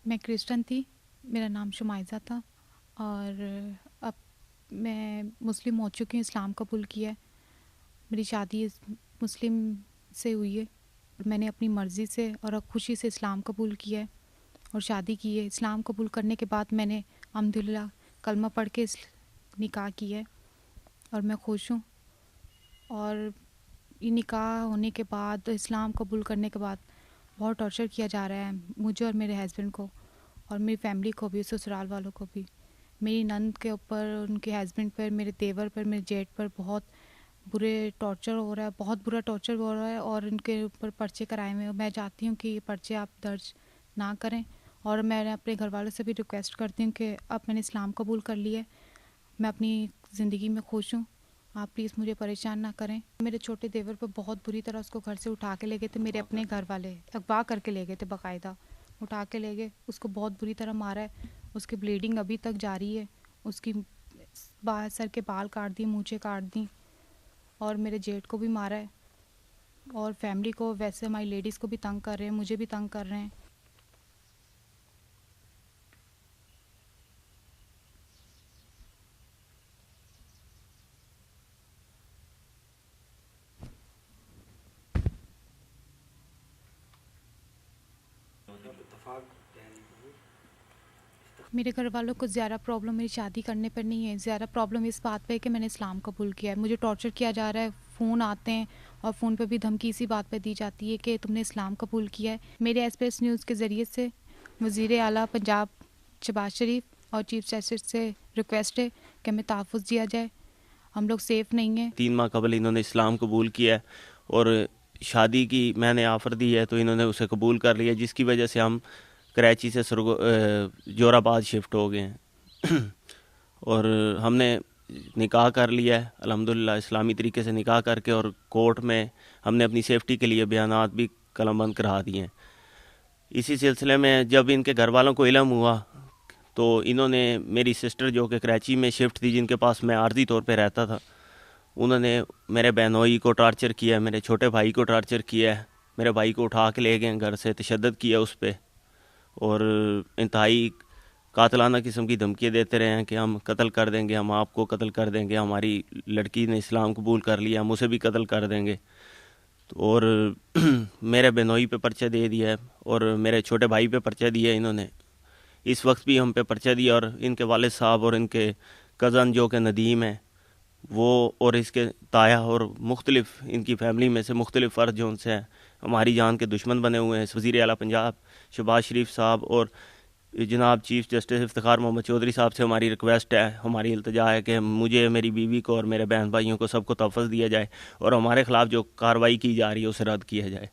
मैं क्रिश्चियन थी। मेरा नाम शुमाइज़ा था और अब मैं मुस्लिम हो चुकी हूँ, इस्लाम कबूल किया है। मेरी शादी मुस्लिम से हुई है। मैंने अपनी मर्ज़ी से और अब खुशी से इस्लाम कबूल किया है और शादी की है। इस्लाम कबूल करने के बाद मैंने अल्हम्दुलिल्लाह कलमा पढ़ के निकाह किया है और मैं खुश हूँ। और ये निकाह होने के बाद, इस्लाम कबूल करने के बाद बहुत टॉर्चर किया जा रहा है मुझे और मेरे हस्बैंड को और मेरी फैमिली को भी, ससुराल वालों को भी। मेरी नंद के ऊपर, उनके हस्बैंड पर, मेरे देवर पर, मेरे जेठ पर बहुत बुरे टॉर्चर हो रहा है, बहुत बुरा टॉर्चर हो रहा है और इनके ऊपर पर्चे कराए हुए हैं। मैं चाहती हूँ कि ये पर्चे आप दर्ज ना करें और मैं अपने घर वालों से भी रिक्वेस्ट करती हूँ कि अब मैंने इस्लाम कबूल कर लिया है, मैं अपनी ज़िंदगी में खुश हूँ, आप प्लीज़ मुझे परेशान ना करें। मेरे छोटे देवर पर बहुत बुरी तरह उसको घर से उठा के ले गए थे मेरे अपने घर वाले, अगवा करके ले गए थे, बाकायदा उठा के ले गए। उसको बहुत बुरी तरह मारा है, उसकी ब्लीडिंग अभी तक जारी है। उसकी सर के बाल काट दिए, मूछें काट दी और मेरे जेठ को भी मारा है और फैमिली को, वैसे हमारी लेडीज़ को भी तंग कर रहे हैं, मुझे भी तंग कर रहे हैं। मेरे घर वालों को ज़्यादा प्रॉब्लम मेरी शादी करने पर नहीं है, ज़्यादा प्रॉब्लम इस बात पे है कि मैंने इस्लाम कबूल किया है। मुझे टॉर्चर किया जा रहा है, फ़ोन आते हैं और फ़ोन पे भी धमकी इसी बात पे दी जाती है कि तुमने इस्लाम कबूल किया है। मेरे एक्सप्रेस न्यूज़ के ज़रिए से वज़ीर आला पंजाब शहबाज शरीफ और चीफ जस्टिस से रिक्वेस्ट है कि हमें तहफ़्फ़ुज़ दिया जाए, हम लोग सेफ़ नहीं हैं। 3 माह कबल इन्होंने इस्लाम कबूल किया है और शादी की मैंने ऑफ़र दी है तो इन्होंने उसे कबूल कर लिया, जिसकी वजह से हम कराची से जोराबाद शिफ्ट हो गए हैं और हमने निकाह कर लिया है अल्हम्दुलिल्लाह इस्लामी तरीके से निकाह करके, और कोर्ट में हमने अपनी सेफ्टी के लिए बयानात भी कलमबंद करा दिए हैं। इसी सिलसिले में जब इनके घर वालों को इल्म हुआ तो इन्होंने मेरी सिस्टर जो कि कराची में शिफ्ट थी, जिनके पास मैं आर्जी तौर पे रहता था, उन्होंने मेरे बहनोई को टार्चर किया, मेरे छोटे भाई को टार्चर किया है। मेरे भाई को उठा के ले गए घर से, तशद्दुद किया उस पर और इंतहाई कातलाना किस्म की धमकियाँ देते रहे हैं कि हम कत्ल कर देंगे, हम आपको कत्ल कर देंगे, हमारी लड़की ने इस्लाम कबूल कर लिया, हम उसे भी कत्ल कर देंगे। तो और मेरे बहनोई पे पर्चा दे दिया है और मेरे छोटे भाई पे पर्चा दिया है इन्होंने। इस वक्त भी हम पे पर्चा दिया और इनके वालिद साहब और इनके कज़न जो कि नदीम है वो और इसके ताया और मुख्तलिफ इनकी फैमिली में से मुख्तलिफ फ़र्द जो उनसे हैं हमारी जान के दुश्मन बने हुए हैं। वज़ीर आला पंजाब शहबाज शरीफ साहब और जनाब चीफ जस्टिस इफ्तिखार मोहम्मद चौधरी साहब से हमारी रिक्वेस्ट है, हमारी इल्तिजा है कि मुझे, मेरी बीवी को और मेरे बहन भाइयों को सबको तहफ़्फ़ुज़ दिया जाए और हमारे ख़िलाफ़ जो कार्रवाई की जा रही है उसे रद्द किया जाए।